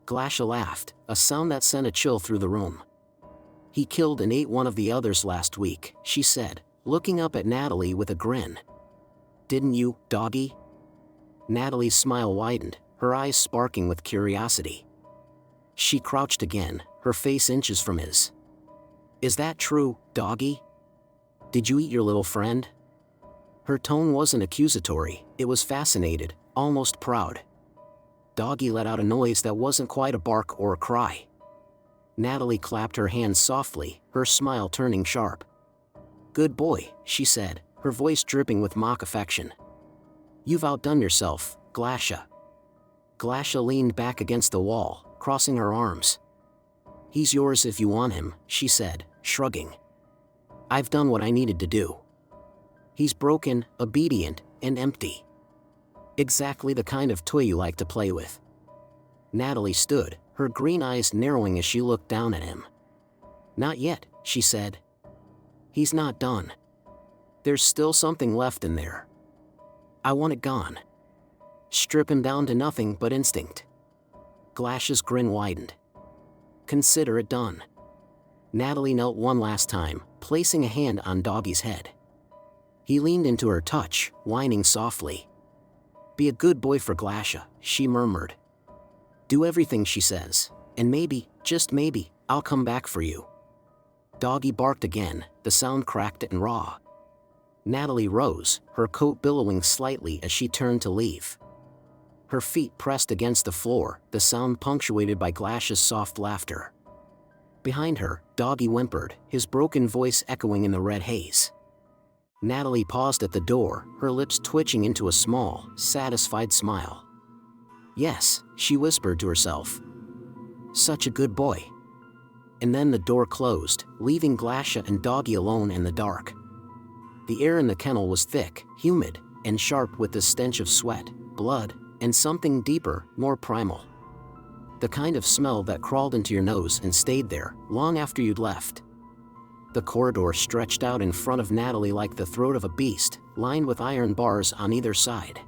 Glasha laughed, a sound that sent a chill through the room. He killed and ate one of the others last week, she said, looking up at Natalie with a grin. Didn't you, doggy? Natalie's smile widened, her eyes sparking with curiosity. She crouched again, her face inches from his. Is that true, doggy? Did you eat your little friend? Her tone wasn't accusatory, it was fascinated, almost proud. Doggy let out a noise that wasn't quite a bark or a cry. Natalie clapped her hands softly, her smile turning sharp. Good boy, she said, her voice dripping with mock affection. You've outdone yourself, Glasha. Glasha leaned back against the wall, crossing her arms. He's yours if you want him, she said, shrugging. I've done what I needed to do. He's broken, obedient, and empty. Exactly the kind of toy you like to play with. Natalie stood, her green eyes narrowing as she looked down at him. Not yet, she said. He's not done. There's still something left in there. I want it gone. Strip him down to nothing but instinct. Glasha's grin widened. Consider it done. Natalie knelt one last time, placing a hand on Doggy's head. He leaned into her touch, whining softly. Be a good boy for Glasha, she murmured. Do everything she says, and maybe, just maybe, I'll come back for you. Doggy barked again, the sound cracked and raw. Natalie rose, her coat billowing slightly as she turned to leave. Her feet pressed against the floor, the sound punctuated by Glasha's soft laughter. Behind her, Doggy whimpered, his broken voice echoing in the red haze. Natalie paused at the door, her lips twitching into a small, satisfied smile. Yes, she whispered to herself. Such a good boy. And then the door closed, leaving Glasha and Doggy alone in the dark. The air in the kennel was thick, humid, and sharp with the stench of sweat, blood, and something deeper, more primal. The kind of smell that crawled into your nose and stayed there, long after you'd left. The corridor stretched out in front of Natalie like the throat of a beast, lined with iron bars on either side.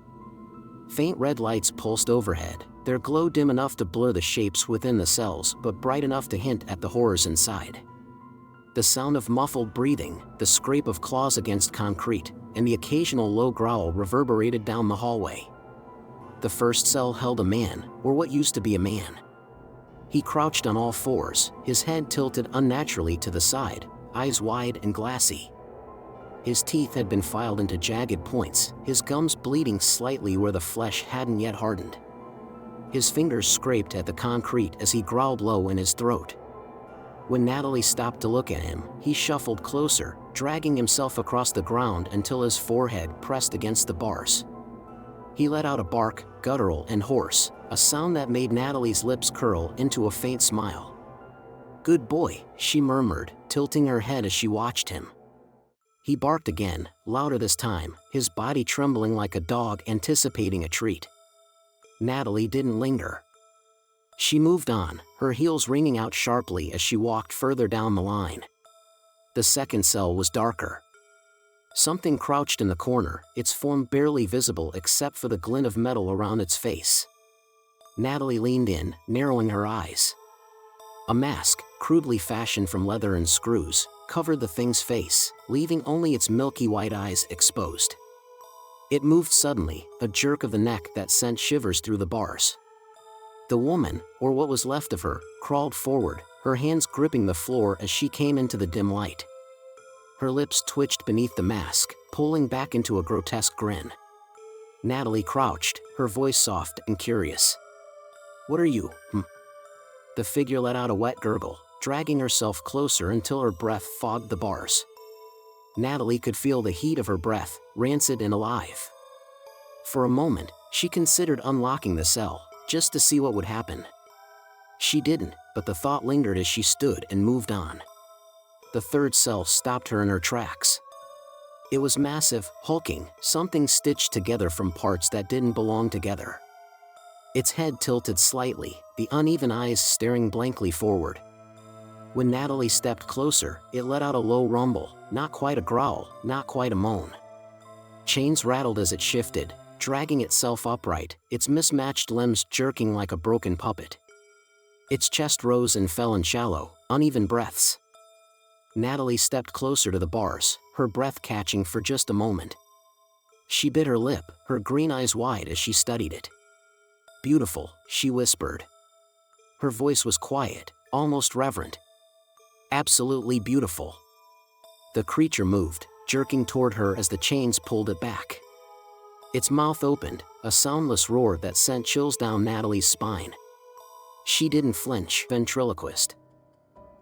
Faint red lights pulsed overhead, their glow dim enough to blur the shapes within the cells but bright enough to hint at the horrors inside. The sound of muffled breathing, the scrape of claws against concrete, and the occasional low growl reverberated down the hallway. The first cell held a man, or what used to be a man. He crouched on all fours, his head tilted unnaturally to the side, eyes wide and glassy. His teeth had been filed into jagged points, his gums bleeding slightly where the flesh hadn't yet hardened. His fingers scraped at the concrete as he growled low in his throat. When Natalie stopped to look at him, he shuffled closer, dragging himself across the ground until his forehead pressed against the bars. He let out a bark, guttural and hoarse, a sound that made Natalie's lips curl into a faint smile. Good boy, she murmured, tilting her head as she watched him. He barked again, louder this time, his body trembling like a dog anticipating a treat. Natalie didn't linger. She moved on, her heels ringing out sharply as she walked further down the line. The second cell was darker. Something crouched in the corner, its form barely visible except for the glint of metal around its face. Natalie leaned in, narrowing her eyes. A mask, crudely fashioned from leather and screws, covered the thing's face, leaving only its milky white eyes exposed. It moved suddenly, a jerk of the neck that sent shivers through the bars. The woman, or what was left of her, crawled forward, her hands gripping the floor as she came into the dim light. Her lips twitched beneath the mask, pulling back into a grotesque grin. Natalie crouched, her voice soft and curious. What are you, The figure let out a wet gurgle, dragging herself closer until her breath fogged the bars. Natalie could feel the heat of her breath, rancid and alive. For a moment, she considered unlocking the cell, just to see what would happen. She didn't, but the thought lingered as she stood and moved on. The third cell stopped her in her tracks. It was massive, hulking, something stitched together from parts that didn't belong together. Its head tilted slightly, the uneven eyes staring blankly forward. When Natalie stepped closer, it let out a low rumble, not quite a growl, not quite a moan. Chains rattled as it shifted, dragging itself upright, its mismatched limbs jerking like a broken puppet. Its chest rose and fell in shallow, uneven breaths. Natalie stepped closer to the bars, her breath catching for just a moment. She bit her lip, her green eyes wide as she studied it. "Beautiful," she whispered. Her voice was quiet, almost reverent. "Absolutely beautiful." The creature moved, jerking toward her as the chains pulled it back. Its mouth opened, a soundless roar that sent chills down Natalie's spine. She didn't flinch, ventriloquist.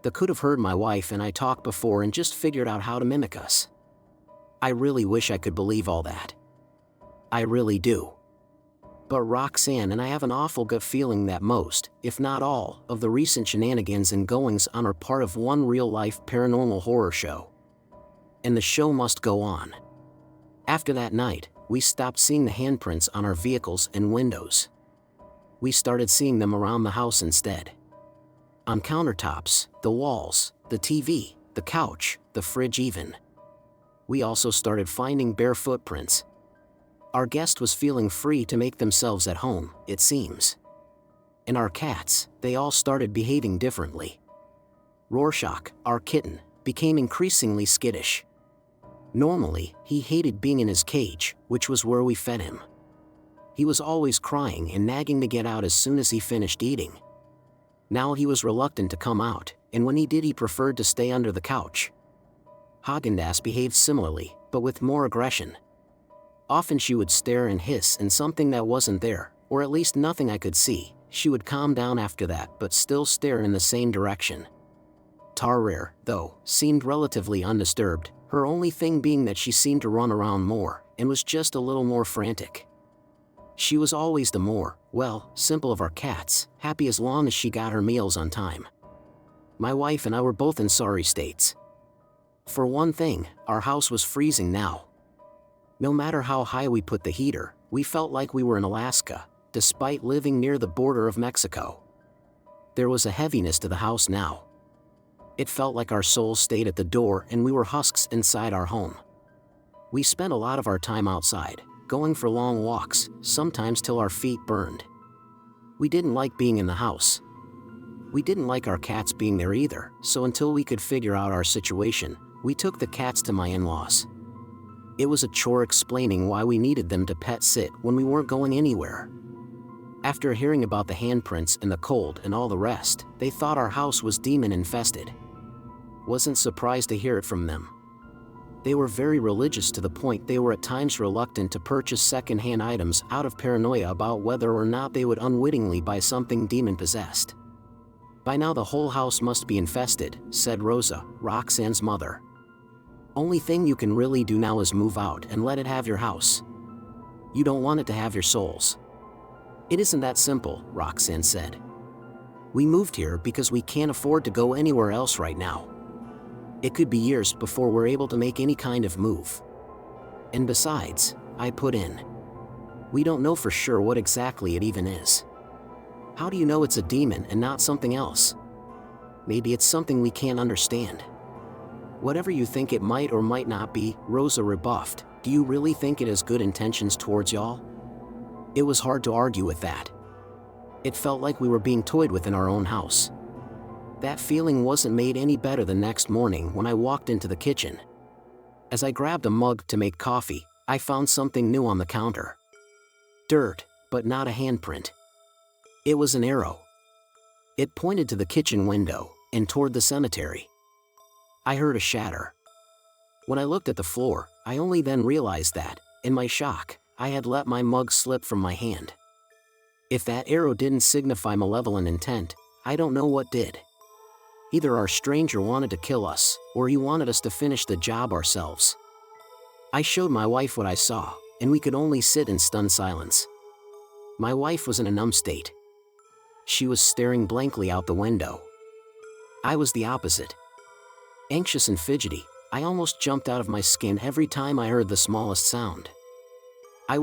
They could have heard my wife and I talk before and just figured out how to mimic us. I really wish I could believe all that. I really do. But Roxanne and I have an awful gut feeling that most, if not all, of the recent shenanigans and goings on are part of one real-life paranormal horror show. And the show must go on. After that night, we stopped seeing the handprints on our vehicles and windows. We started seeing them around the house instead. On countertops, the walls, the TV, the couch, the fridge even. We also started finding bare footprints. Our guest was feeling free to make themselves at home, it seems. And our cats, they all started behaving differently. Rorschach, our kitten, became increasingly skittish. Normally, he hated being in his cage, which was where we fed him. He was always crying and nagging to get out as soon as he finished eating. Now he was reluctant to come out, and when he did he preferred to stay under the couch. Haagen-Dazs behaved similarly, but with more aggression. Often she would stare and hiss and something that wasn't there, or at least nothing I could see. She would calm down after that but still stare in the same direction. Tarrare, though, seemed relatively undisturbed, her only thing being that she seemed to run around more, and was just a little more frantic. She was always the more, well, simple of our cats, happy as long as she got her meals on time. My wife and I were both in sorry states. For one thing, our house was freezing now. No matter how high we put the heater, we felt like we were in Alaska, despite living near the border of Mexico. There was a heaviness to the house now. It felt like our souls stayed at the door and we were husks inside our home. We spent a lot of our time outside, going for long walks, sometimes till our feet burned. We didn't like being in the house. We didn't like our cats being there either, so until we could figure out our situation, we took the cats to my in-laws. It was a chore explaining why we needed them to pet sit when we weren't going anywhere. After hearing about the handprints and the cold and all the rest, they thought our house was demon-infested. Wasn't surprised to hear it from them. They were very religious to the point they were at times reluctant to purchase second-hand items out of paranoia about whether or not they would unwittingly buy something demon-possessed. "By now the whole house must be infested," said Rosa, Roxanne's mother. "Only thing you can really do now is move out and let it have your house. You don't want it to have your souls." "It isn't that simple," Roxanne said. "We moved here because we can't afford to go anywhere else right now. It could be years before we're able to make any kind of move. And besides," I put in, "we don't know for sure what exactly it even is. How do you know it's a demon and not something else? Maybe it's something we can't understand." "Whatever you think it might or might not be," Rosa rebuffed, "do you really think it has good intentions towards y'all?" It was hard to argue with that. It felt like we were being toyed with in our own house. That feeling wasn't made any better the next morning when I walked into the kitchen. As I grabbed a mug to make coffee, I found something new on the counter. Dirt, but not a handprint. It was an arrow. It pointed to the kitchen window and toward the cemetery. I heard a shatter. When I looked at the floor, I only then realized that, in my shock, I had let my mug slip from my hand. If that arrow didn't signify malevolent intent, I don't know what did. Either our stranger wanted to kill us, or he wanted us to finish the job ourselves. I showed my wife what I saw, and we could only sit in stunned silence. My wife was in a numb state. She was staring blankly out the window. I was the opposite. Anxious and fidgety, I almost jumped out of my skin every time I heard the smallest sound. I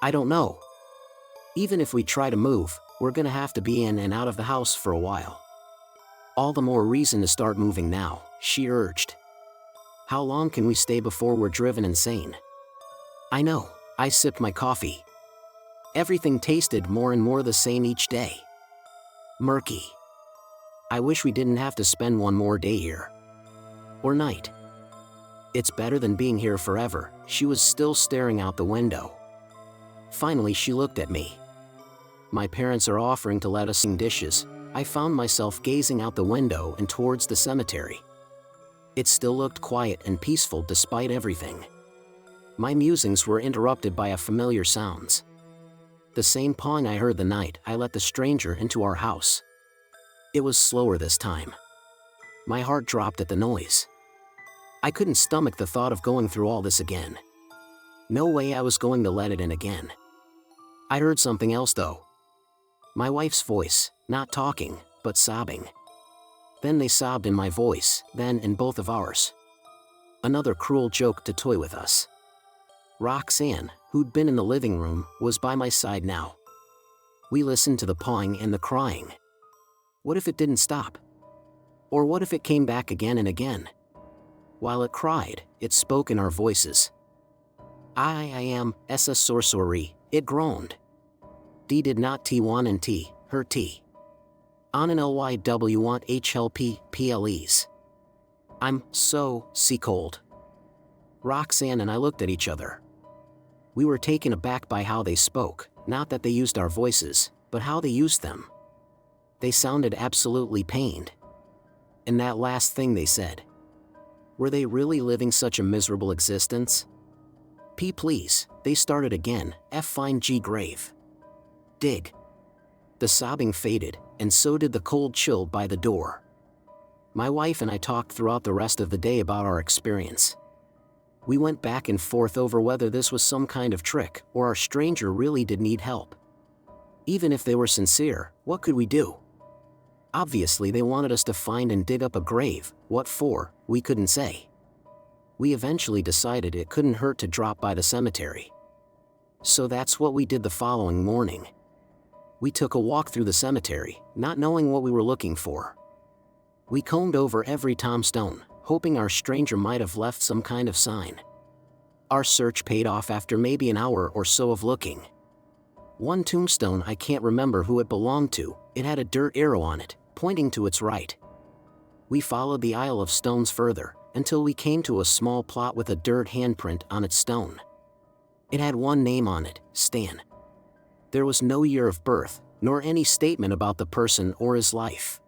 don't know. Even if we try to move, we're gonna have to be in and out of the house for a while. All the more reason to start moving now, she urged. How long can we stay before we're driven insane? I know, I sipped my coffee. Everything tasted more and more the same each day. Murky. I wish we didn't have to spend one more day here. Or night. It's better than being here forever. She was still staring out the window. Finally, she looked at me. My parents are offering to let us sing dishes. I found myself gazing out the window and towards the cemetery. It still looked quiet and peaceful despite everything. My musings were interrupted by familiar sounds. The same pawing I heard the night I let the stranger into our house. It was slower this time. My heart dropped at the noise. I couldn't stomach the thought of going through all this again. No way I was going to let it in again. I heard something else though. My wife's voice, not talking, but sobbing. Then they sobbed in my voice, then in both of ours. Another cruel joke to toy with us. Roxanne, who'd been in the living room, was by my side now. We listened to the pawing and the crying. What if it didn't stop? Or what if it came back again and again? While it cried, it spoke in our voices. I am essa sorcery, it groaned. D did not T1 and T, her T. On an LYW want HLP, PLEs. I'm so sea cold. Roxanne and I looked at each other. We were taken aback by how they spoke, not that they used our voices, but how they used them. They sounded absolutely pained. And that last thing they said. Were they really living such a miserable existence? P please, they started again, F find G grave. Dig. The sobbing faded, and so did the cold chill by the door. My wife and I talked throughout the rest of the day about our experience. We went back and forth over whether this was some kind of trick or our stranger really did need help. Even if they were sincere, what could we do? Obviously they wanted us to find and dig up a grave. What for, we couldn't say. We eventually decided it couldn't hurt to drop by the cemetery. So that's what we did the following morning. We took a walk through the cemetery, not knowing what we were looking for. We combed over every tombstone, hoping our stranger might have left some kind of sign. Our search paid off after maybe an hour or so of looking. One tombstone, I can't remember who it belonged to, it had a dirt arrow on it, pointing to its right. We followed the aisle of stones further, until we came to a small plot with a dirt handprint on its stone. It had one name on it, Stan. There was no year of birth, nor any statement about the person or his life.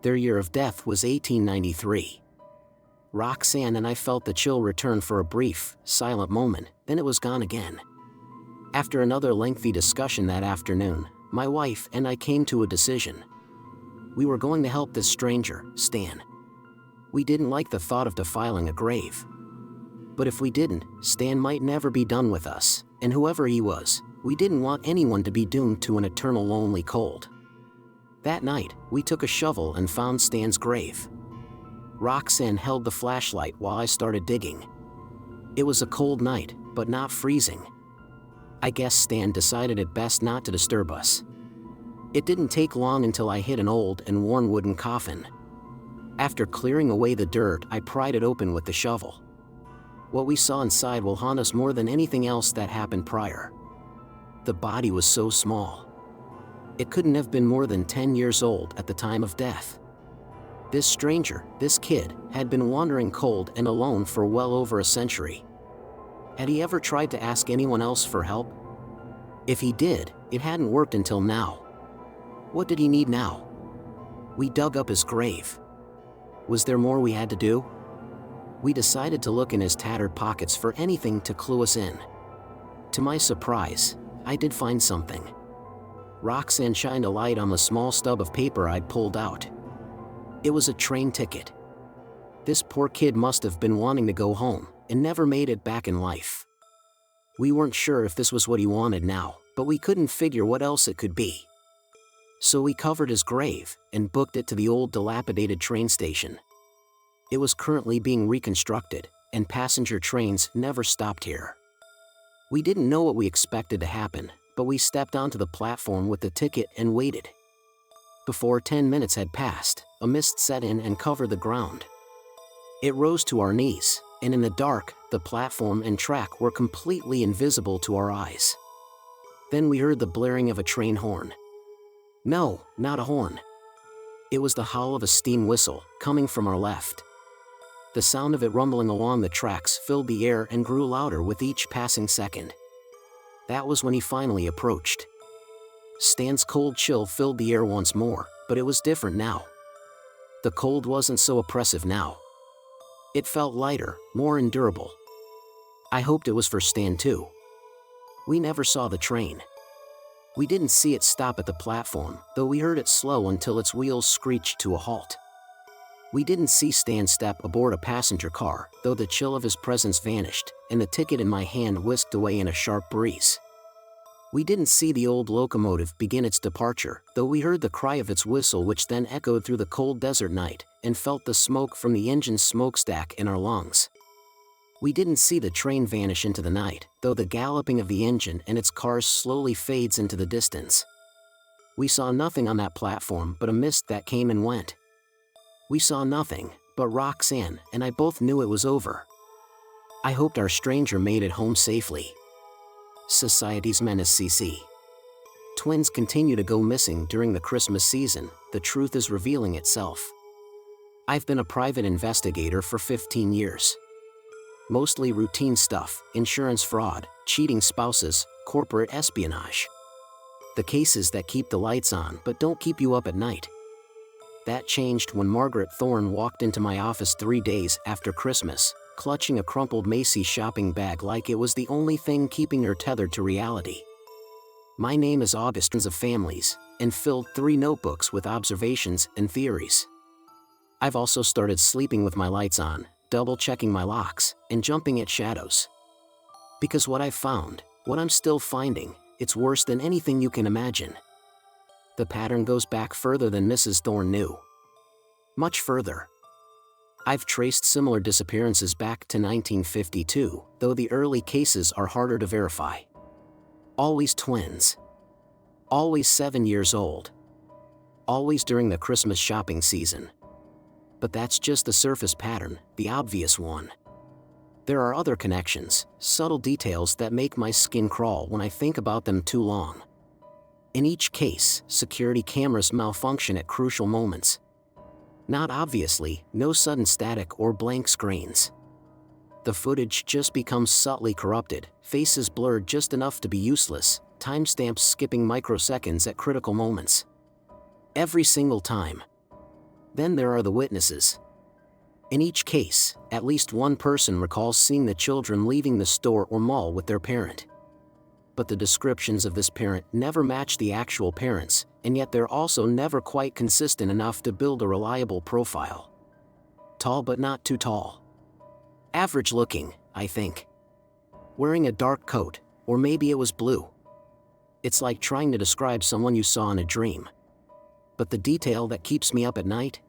Their year of death was 1893. Roxanne and I felt the chill return for a brief, silent moment, then it was gone again. After another lengthy discussion that afternoon, my wife and I came to a decision. We were going to help this stranger, Stan. We didn't like the thought of defiling a grave. But if we didn't, Stan might never be done with us, and whoever he was, we didn't want anyone to be doomed to an eternal lonely cold. That night, we took a shovel and found Stan's grave. Roxanne held the flashlight while I started digging. It was a cold night, but not freezing. I guess Stan decided it best not to disturb us. It didn't take long until I hit an old and worn wooden coffin. After clearing away the dirt, I pried it open with the shovel. What we saw inside will haunt us more than anything else that happened prior. The body was so small. It couldn't have been more than 10 years old at the time of death. This stranger, this kid, had been wandering cold and alone for well over a century. Had he ever tried to ask anyone else for help? If he did, it hadn't worked until now. What did he need now? We dug up his grave. Was there more we had to do? We decided to look in his tattered pockets for anything to clue us in. To my surprise, I did find something. Roxanne shined a light on the small stub of paper I'd pulled out. It was a train ticket. This poor kid must have been wanting to go home, and never made it back in life. We weren't sure if this was what he wanted now, but we couldn't figure what else it could be. So we covered his grave, and booked it to the old dilapidated train station. It was currently being reconstructed, and passenger trains never stopped here. We didn't know what we expected to happen, but we stepped onto the platform with the ticket and waited. Before 10 minutes had passed, a mist set in and covered the ground. It rose to our knees, and in the dark, the platform and track were completely invisible to our eyes. Then we heard the blaring of a train horn. No, not a horn. It was the howl of a steam whistle, coming from our left. The sound of it rumbling along the tracks filled the air and grew louder with each passing second. That was when he finally approached. Stan's cold chill filled the air once more, but it was different now. The cold wasn't so oppressive now. It felt lighter, more endurable. I hoped it was for Stan too. We never saw the train. We didn't see it stop at the platform, though we heard it slow until its wheels screeched to a halt. We didn't see Stan step aboard a passenger car, though the chill of his presence vanished, and the ticket in my hand whisked away in a sharp breeze. We didn't see the old locomotive begin its departure, though we heard the cry of its whistle, which then echoed through the cold desert night, and felt the smoke from the engine's smokestack in our lungs. We didn't see the train vanish into the night, though the galloping of the engine and its cars slowly fades into the distance. We saw nothing on that platform but a mist that came and went. We saw nothing but Roxanne and I both knew it was over. I hoped our stranger made it home safely. Society's menace CC. Twins continue to go missing during the Christmas season. The truth is revealing itself. I've been a private investigator for 15 years. Mostly routine stuff, insurance fraud, cheating spouses, corporate espionage. The cases that keep the lights on but don't keep you up at night. That changed when Margaret Thorne walked into my office 3 days after Christmas, clutching a crumpled Macy's shopping bag like it was the only thing keeping her tethered to reality. My name is Augustines of Families, and filled 3 notebooks with observations and theories. I've also started sleeping with my lights on, double-checking my locks, and jumping at shadows. Because what I've found, what I'm still finding, it's worse than anything you can imagine. The pattern goes back further than Mrs. Thorne knew. Much further. I've traced similar disappearances back to 1952, though the early cases are harder to verify. Always twins. Always 7 years old. Always during the Christmas shopping season. But that's just the surface pattern, the obvious one. There are other connections, subtle details that make my skin crawl when I think about them too long. In each case, security cameras malfunction at crucial moments. Not obviously, no sudden static or blank screens. The footage just becomes subtly corrupted, faces blurred just enough to be useless, timestamps skipping microseconds at critical moments. Every single time. Then there are the witnesses. In each case, at least one person recalls seeing the children leaving the store or mall with their parent. But the descriptions of this parent never match the actual parents, and yet they're also never quite consistent enough to build a reliable profile. Tall but not too tall. Average looking, I think. Wearing a dark coat, or maybe it was blue. It's like trying to describe someone you saw in a dream. But the detail that keeps me up at night?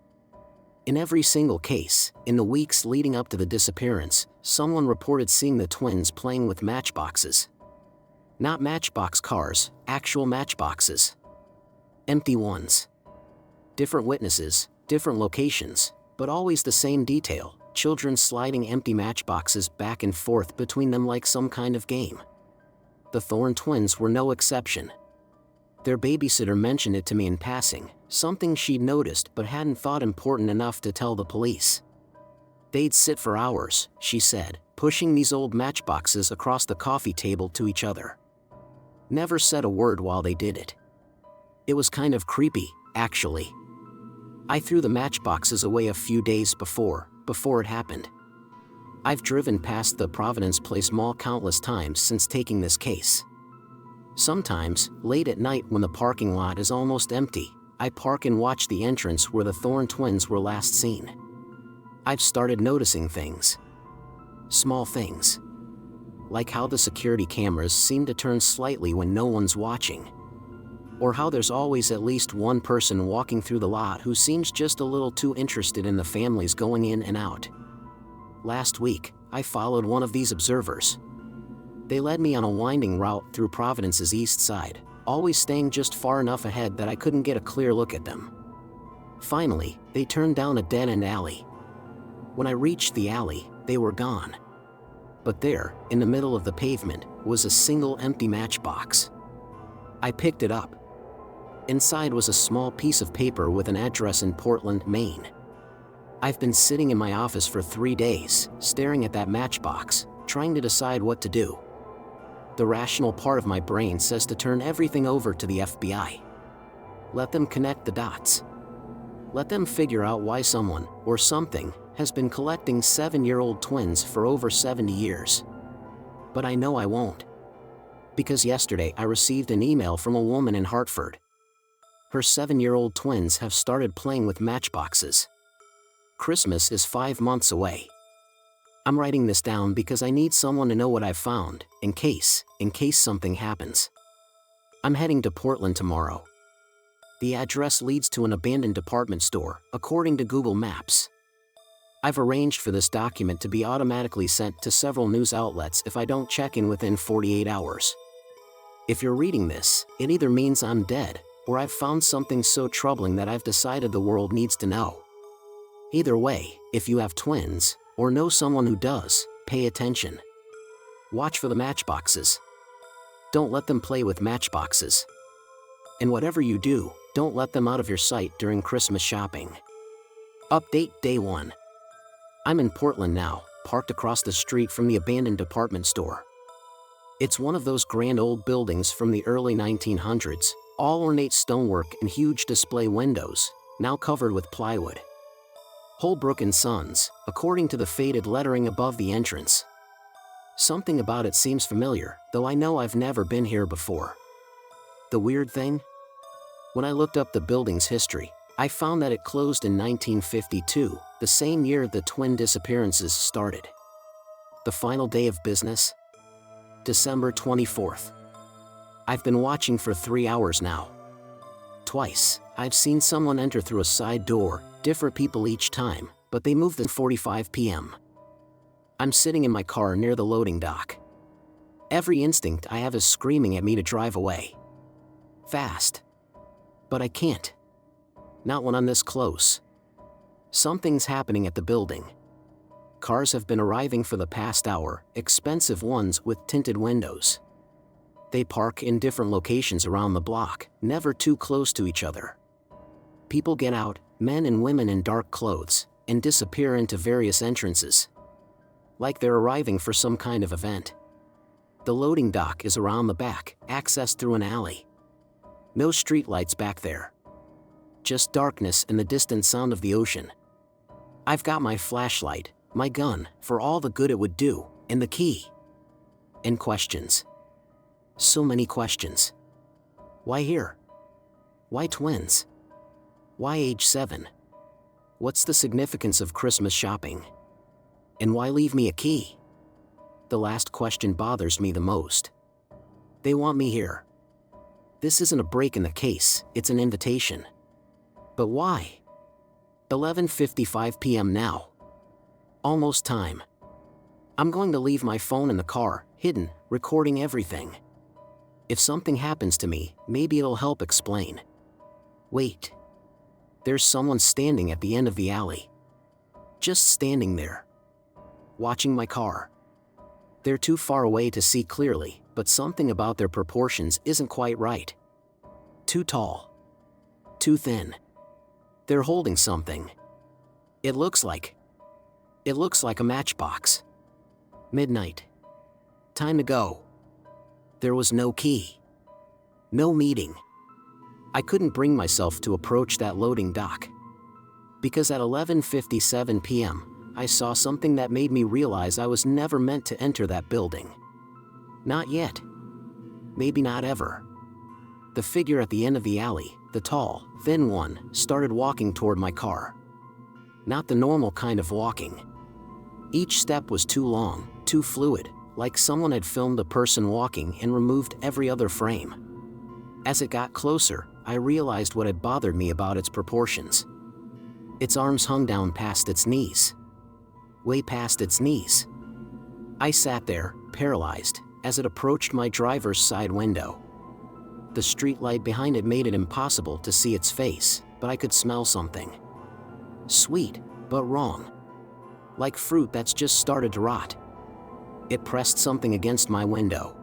In every single case, in the weeks leading up to the disappearance, someone reported seeing the twins playing with matchboxes. Not matchbox cars, actual matchboxes. Empty ones. Different witnesses, different locations, but always the same detail, children sliding empty matchboxes back and forth between them like some kind of game. The Thorne twins were no exception. Their babysitter mentioned it to me in passing, something she'd noticed but hadn't thought important enough to tell the police. They'd sit for hours, she said, pushing these old matchboxes across the coffee table to each other. Never said a word while they did it. It was kind of creepy, actually. I threw the matchboxes away a few days before it happened. I've driven past the Providence Place Mall countless times since taking this case. Sometimes, late at night when the parking lot is almost empty, I park and watch the entrance where the Thorne twins were last seen. I've started noticing things. Small things. Like how the security cameras seem to turn slightly when no one's watching. Or how there's always at least one person walking through the lot who seems just a little too interested in the families going in and out. Last week, I followed one of these observers. They led me on a winding route through Providence's east side, always staying just far enough ahead that I couldn't get a clear look at them. Finally, they turned down a dead-end alley. When I reached the alley, they were gone. But there, in the middle of the pavement, was a single empty matchbox. I picked it up. Inside was a small piece of paper with an address in Portland, Maine. I've been sitting in my office for 3 days, staring at that matchbox, trying to decide what to do. The rational part of my brain says to turn everything over to the FBI. Let them connect the dots. Let them figure out why someone, or something, has been collecting 7-year-old twins for over 70 years. But I know I won't. Because yesterday I received an email from a woman in Hartford. Her 7-year-old twins have started playing with matchboxes. Christmas is 5 months away. I'm writing this down because I need someone to know what I've found, in case something happens. I'm heading to Portland tomorrow. The address leads to an abandoned department store, according to Google Maps. I've arranged for this document to be automatically sent to several news outlets if I don't check in within 48 hours. If you're reading this, it either means I'm dead, or I've found something so troubling that I've decided the world needs to know. Either way, if you have twins, or know someone who does, pay attention. Watch for the matchboxes. Don't let them play with matchboxes. And whatever you do, don't let them out of your sight during Christmas shopping. Update Day 1. I'm in Portland now, parked across the street from the abandoned department store. It's one of those grand old buildings from the early 1900s, all ornate stonework and huge display windows, now covered with plywood. Holbrook & Sons, according to the faded lettering above the entrance. Something about it seems familiar, though I know I've never been here before. The weird thing? When I looked up the building's history, I found that it closed in 1952, the same year the twin disappearances started. The final day of business? December 24th. I've been watching for 3 hours now. Twice, I've seen someone enter through a side door, different people each time, but they moved at 4:45 p.m. I'm sitting in my car near the loading dock. Every instinct I have is screaming at me to drive away. Fast. But I can't. Not when I'm this close. Something's happening at the building. Cars have been arriving for the past hour, expensive ones with tinted windows. They park in different locations around the block, never too close to each other. People get out, men and women in dark clothes, and disappear into various entrances. Like they're arriving for some kind of event. The loading dock is around the back, accessed through an alley. No streetlights back there. Just darkness and the distant sound of the ocean. I've got my flashlight, my gun, for all the good it would do, and the key. And questions. So many questions. Why here? Why twins? Why age 7? What's the significance of Christmas shopping? And why leave me a key? The last question bothers me the most. They want me here. This isn't a break in the case, it's an invitation. But why? 11:55 p.m. now. Almost time. I'm going to leave my phone in the car, hidden, recording everything. If something happens to me, maybe it'll help explain. Wait. There's someone standing at the end of the alley. Just standing there. Watching my car. They're too far away to see clearly, but something about their proportions isn't quite right. Too tall. Too thin. They're holding something. It looks like a matchbox. Midnight. Time to go. There was no key. No meeting. I couldn't bring myself to approach that loading dock. Because at 11:57 p.m., I saw something that made me realize I was never meant to enter that building. Not yet. Maybe not ever. The figure at the end of the alley, the tall, thin one, started walking toward my car. Not the normal kind of walking. Each step was too long, too fluid, like someone had filmed a person walking and removed every other frame. As it got closer, I realized what had bothered me about its proportions. Its arms hung down past its knees. Way past its knees. I sat there, paralyzed, as it approached my driver's side window. The streetlight behind it made it impossible to see its face, but I could smell something. Sweet, but wrong. Like fruit that's just started to rot. It pressed something against my window.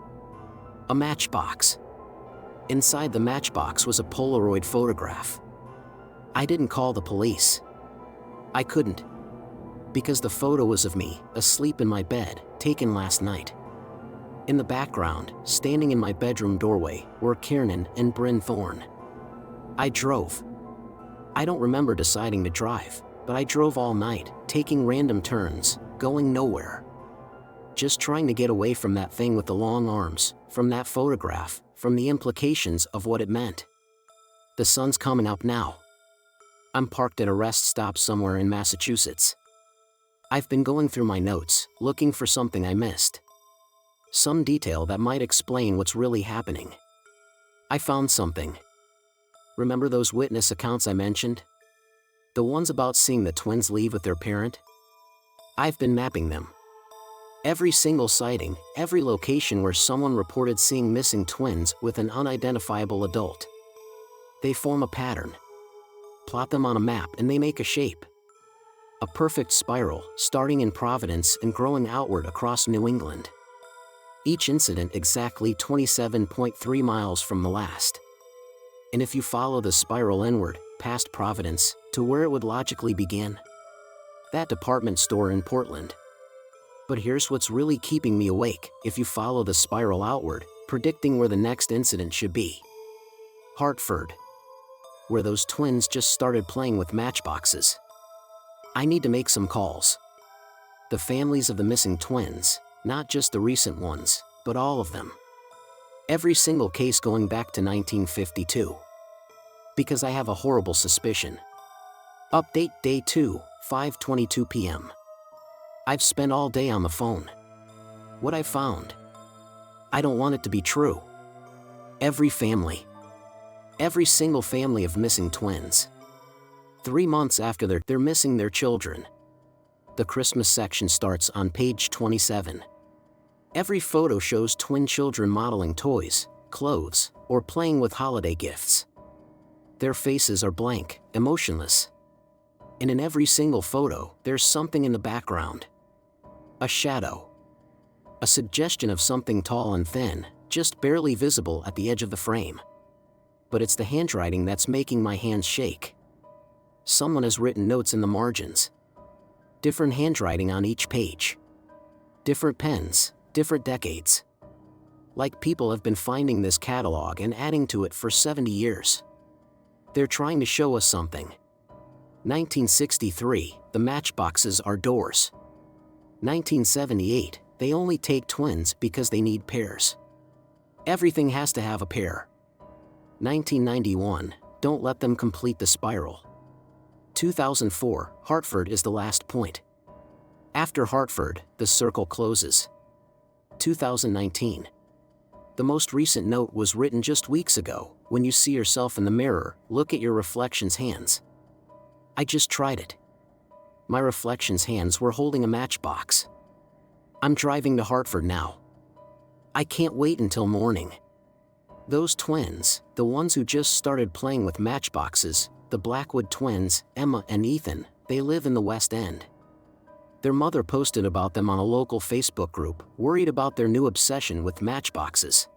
A matchbox. Inside the matchbox was a Polaroid photograph. I didn't call the police. I couldn't. Because the photo was of me, asleep in my bed, taken last night. In the background, standing in my bedroom doorway, were Kiernan and Bryn Thorne. I drove. I don't remember deciding to drive, but I drove all night, taking random turns, going nowhere. Just trying to get away from that thing with the long arms, from that photograph, from the implications of what it meant. The sun's coming up now. I'm parked at a rest stop somewhere in Massachusetts. I've been going through my notes, looking for something I missed. Some detail that might explain what's really happening. I found something. Remember those witness accounts I mentioned? The ones about seeing the twins leave with their parent? I've been mapping them. Every single sighting, every location where someone reported seeing missing twins with an unidentifiable adult. They form a pattern. Plot them on a map and they make a shape. A perfect spiral, starting in Providence and growing outward across New England. Each incident exactly 27.3 miles from the last. And if you follow the spiral inward, past Providence, to where it would logically begin? That department store in Portland. But here's what's really keeping me awake: if you follow the spiral outward, predicting where the next incident should be. Hartford. Where those twins just started playing with matchboxes. I need to make some calls. The families of the missing twins, not just the recent ones, but all of them. Every single case going back to 1952. Because I have a horrible suspicion. Update Day 2, 5:22 p.m. I've spent all day on the phone. What I found. I don't want it to be true. Every family. Every single family of missing twins. 3 months after they're missing their children. The Christmas section starts on page 27. Every photo shows twin children modeling toys, clothes, or playing with holiday gifts. Their faces are blank, emotionless. And in every single photo, there's something in the background. A shadow. A suggestion of something tall and thin, just barely visible at the edge of the frame. But it's the handwriting that's making my hands shake. Someone has written notes in the margins. Different handwriting on each page. Different pens, different decades. Like people have been finding this catalog and adding to it for 70 years. They're trying to show us something. 1963, the matchboxes are doors. 1978, they only take twins because they need pairs. Everything has to have a pair. 1991, don't let them complete the spiral. 2004, Hartford is the last point. After Hartford, the circle closes. 2019. The most recent note was written just weeks ago. When you see yourself in the mirror, look at your reflection's hands. I just tried it. My reflection's hands were holding a matchbox. I'm driving to Hartford now. I can't wait until morning. Those twins, the ones who just started playing with matchboxes, the Blackwood twins, Emma and Ethan, they live in the West End. Their mother posted about them on a local Facebook group, worried about their new obsession with matchboxes.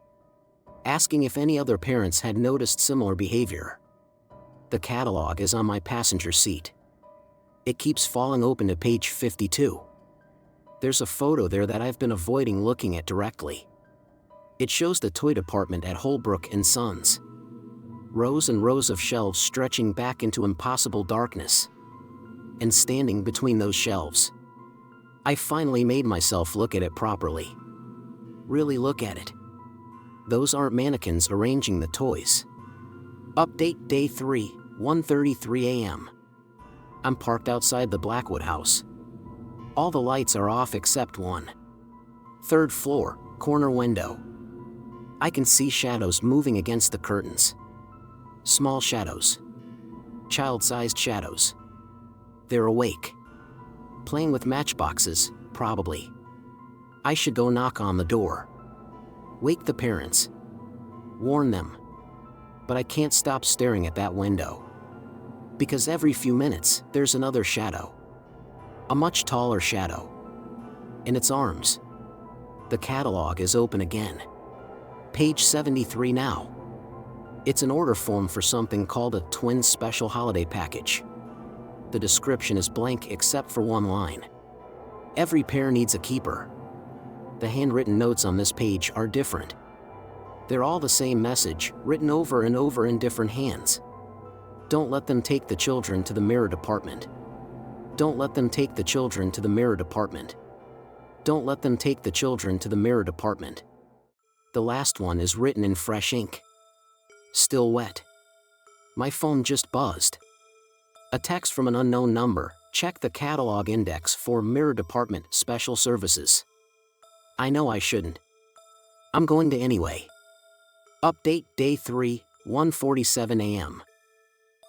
Asking if any other parents had noticed similar behavior. The catalog is on my passenger seat. It keeps falling open to page 52. There's a photo there that I've been avoiding looking at directly. It shows the toy department at Holbrook & Sons. Rows and rows of shelves stretching back into impossible darkness. And standing between those shelves. I finally made myself look at it properly. Really look at it. Those aren't mannequins arranging the toys. Update Day 3, 1:33 a.m. I'm parked outside the Blackwood house. All the lights are off except one. 3rd floor, corner window. I can see shadows moving against the curtains. Small shadows. Child-sized shadows. They're awake. Playing with matchboxes, probably. I should go knock on the door. Wake the parents. Warn them. But I can't stop staring at that window. Because every few minutes, there's another shadow. A much taller shadow. In its arms. The catalog is open again. Page 73 now. It's an order form for something called a twin special holiday package. The description is blank except for one line. Every pair needs a keeper. The handwritten notes on this page are different. They're all the same message, written over and over in different hands. Don't let them take the children to the mirror department. Don't let them take the children to the mirror department. Don't let them take the children to the mirror department. The last one is written in fresh ink. Still wet. My phone just buzzed. A text from an unknown number. Check the catalog index for mirror department special services. I know I shouldn't. I'm going to anyway. Update Day 3, 1:47 a.m.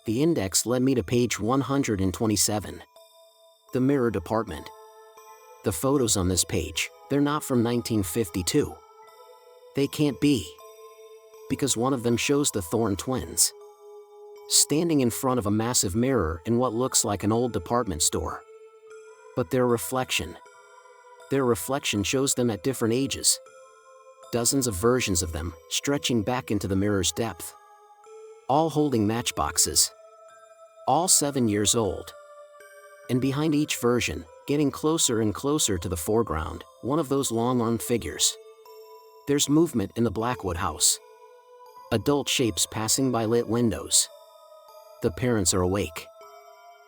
The index led me to page 127. The mirror department. The photos on this page, they're not from 1952. They can't be. Because one of them shows the Thorne twins standing in front of a massive mirror in what looks like an old department store. But their reflection shows them at different ages. Dozens of versions of them, stretching back into the mirror's depth. All holding matchboxes. All 7 years old. And behind each version, getting closer and closer to the foreground, one of those long-armed figures. There's movement in the Blackwood house. Adult shapes passing by lit windows. The parents are awake.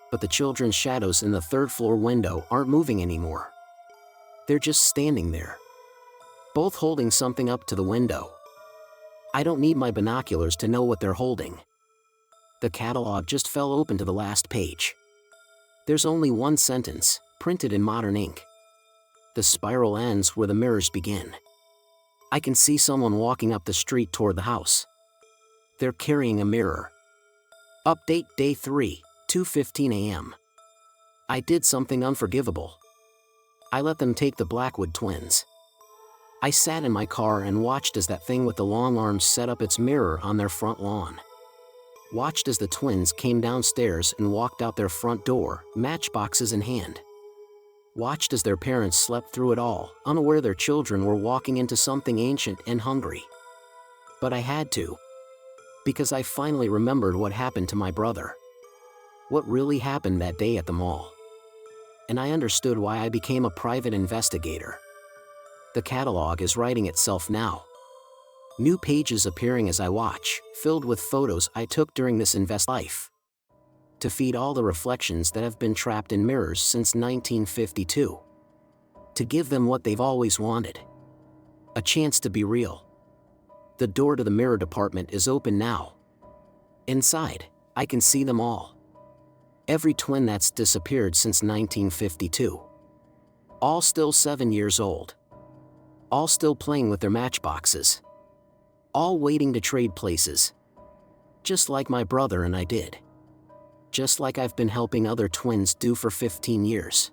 But the children's shadows in the third-floor window aren't moving anymore. They're just standing there. Both holding something up to the window. I don't need my binoculars to know what they're holding. The catalog just fell open to the last page. There's only one sentence, printed in modern ink. The spiral ends where the mirrors begin. I can see someone walking up the street toward the house. They're carrying a mirror. Update Day 3, 2:15 a.m. I did something unforgivable. I let them take the Blackwood twins. I sat in my car and watched as that thing with the long arms set up its mirror on their front lawn. Watched as the twins came downstairs and walked out their front door, matchboxes in hand. Watched as their parents slept through it all, unaware their children were walking into something ancient and hungry. But I had to. Because I finally remembered what happened to my brother. What really happened that day at the mall. And I understood why I became a private investigator. The catalog is writing itself now. New pages appearing as I watch, filled with photos I took during this life. To feed all the reflections that have been trapped in mirrors since 1952. To give them what they've always wanted. A chance to be real. The door to the mirror department is open now. Inside, I can see them all. Every twin that's disappeared since 1952. All still 7 years old. All still playing with their matchboxes. All waiting to trade places. Just like my brother and I did. Just like I've been helping other twins do for 15 years.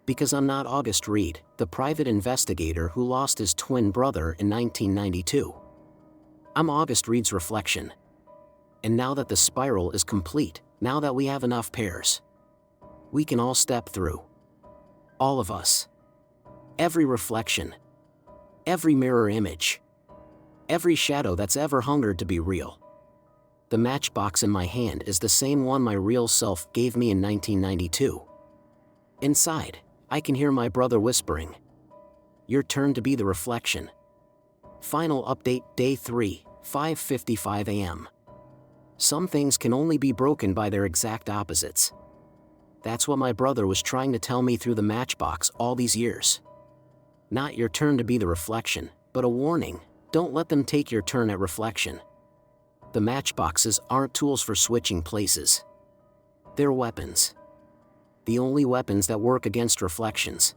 Because I'm not August Reed, the private investigator who lost his twin brother in 1992. I'm August Reed's reflection. And now that the spiral is complete, now that we have enough pairs, we can all step through. All of us. Every reflection. Every mirror image. Every shadow that's ever hungered to be real. The matchbox in my hand is the same one my real self gave me in 1992. Inside, I can hear my brother whispering, "Your turn to be the reflection." Final update Day 3, 5:55 a.m. Some things can only be broken by their exact opposites. That's what my brother was trying to tell me through the matchbox all these years. Not your turn to be the reflection, but a warning. Don't let them take your turn at reflection. The matchboxes aren't tools for switching places. They're weapons. The only weapons that work against reflections.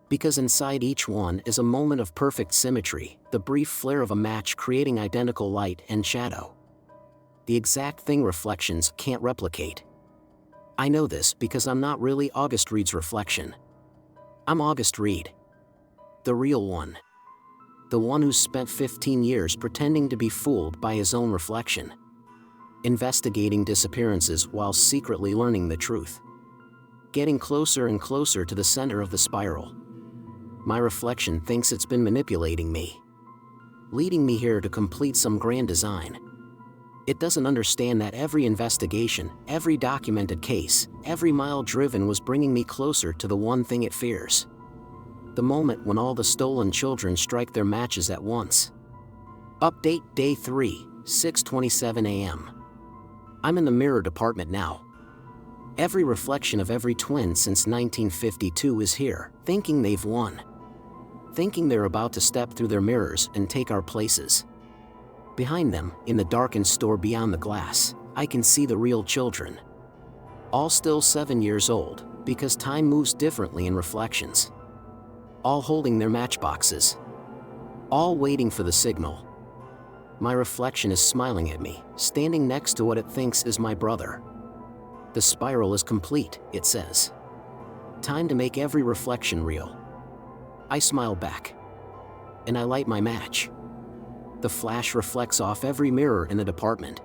Because inside each one is a moment of perfect symmetry, the brief flare of a match creating identical light and shadow. The exact thing reflections can't replicate. I know this because I'm not really August Reed's reflection. I'm August Reed. The real one. The one who's spent 15 years pretending to be fooled by his own reflection. Investigating disappearances while secretly learning the truth. Getting closer and closer to the center of the spiral. My reflection thinks it's been manipulating me. Leading me here to complete some grand design. It doesn't understand that every investigation, every documented case, every mile driven was bringing me closer to the one thing it fears. The moment when all the stolen children strike their matches at once. Update Day 3, 6:27 a.m. I'm in the mirror department now. Every reflection of every twin since 1952 is here, thinking they've won. Thinking they're about to step through their mirrors and take our places. Behind them, in the darkened store beyond the glass, I can see the real children. All still 7 years old, because time moves differently in reflections. All holding their matchboxes. All waiting for the signal. My reflection is smiling at me, standing next to what it thinks is my brother. The spiral is complete, it says. Time to make every reflection real. I smile back. And I light my match. The flash reflects off every mirror in the department.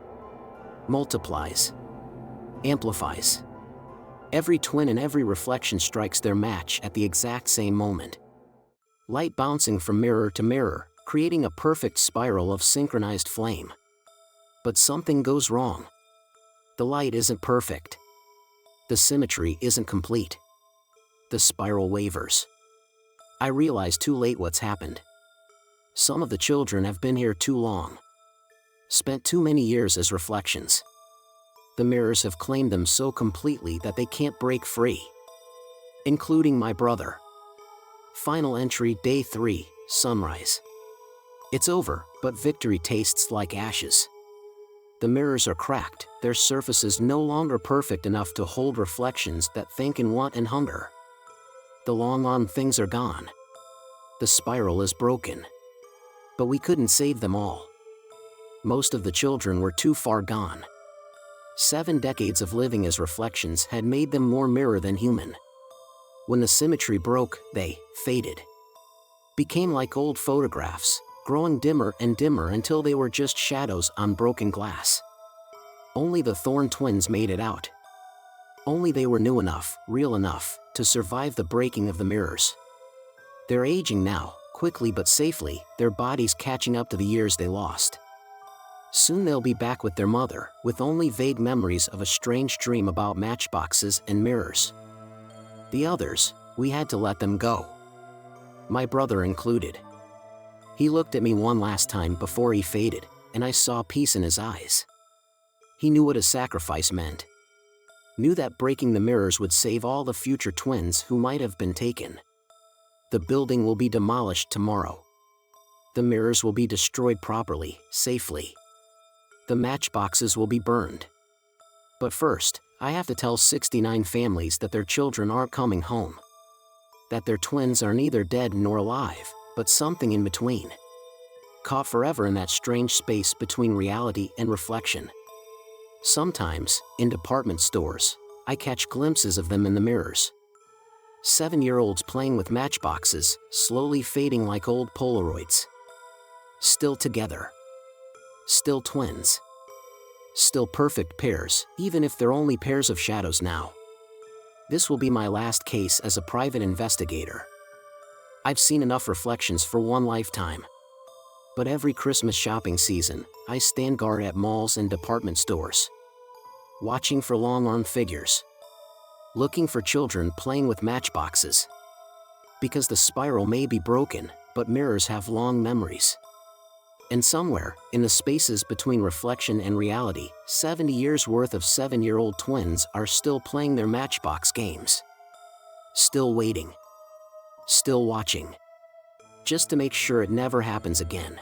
Multiplies. Amplifies. Every twin and every reflection strikes their match at the exact same moment. Light bouncing from mirror to mirror, creating a perfect spiral of synchronized flame. But something goes wrong. The light isn't perfect. The symmetry isn't complete. The spiral wavers. I realize too late what's happened. Some of the children have been here too long. Spent too many years as reflections. The mirrors have claimed them so completely that they can't break free. Including my brother. Final entry Day 3, Sunrise. It's over, but victory tastes like ashes. The mirrors are cracked, their surfaces no longer perfect enough to hold reflections that think and want and hunger. The long-on things are gone. The spiral is broken. But we couldn't save them all. Most of the children were too far gone. 7 decades of living as reflections had made them more mirror than human. When the symmetry broke, they faded. Became like old photographs, growing dimmer and dimmer until they were just shadows on broken glass. Only the Thorn twins made it out. Only they were new enough, real enough, to survive the breaking of the mirrors. They're aging now, quickly but safely, their bodies catching up to the years they lost. Soon they'll be back with their mother, with only vague memories of a strange dream about matchboxes and mirrors. The others, we had to let them go. My brother included. He looked at me one last time before he faded, and I saw peace in his eyes. He knew what a sacrifice meant. Knew that breaking the mirrors would save all the future twins who might have been taken. The building will be demolished tomorrow. The mirrors will be destroyed properly, safely. The matchboxes will be burned. But first, I have to tell 69 families that their children aren't coming home. That their twins are neither dead nor alive, but something in between. Caught forever in that strange space between reality and reflection. Sometimes, in department stores, I catch glimpses of them in the mirrors. 7-year-olds playing with matchboxes, slowly fading like old Polaroids. Still together. Still twins. Still perfect pairs, even if they're only pairs of shadows now. This will be my last case as a private investigator. I've seen enough reflections for one lifetime. But every Christmas shopping season, I stand guard at malls and department stores. Watching for long-armed figures. Looking for children playing with matchboxes. Because the spiral may be broken, but mirrors have long memories. And somewhere, in the spaces between reflection and reality, 70 years worth of 7-year-old twins are still playing their matchbox games. Still waiting. Still watching. Just to make sure it never happens again.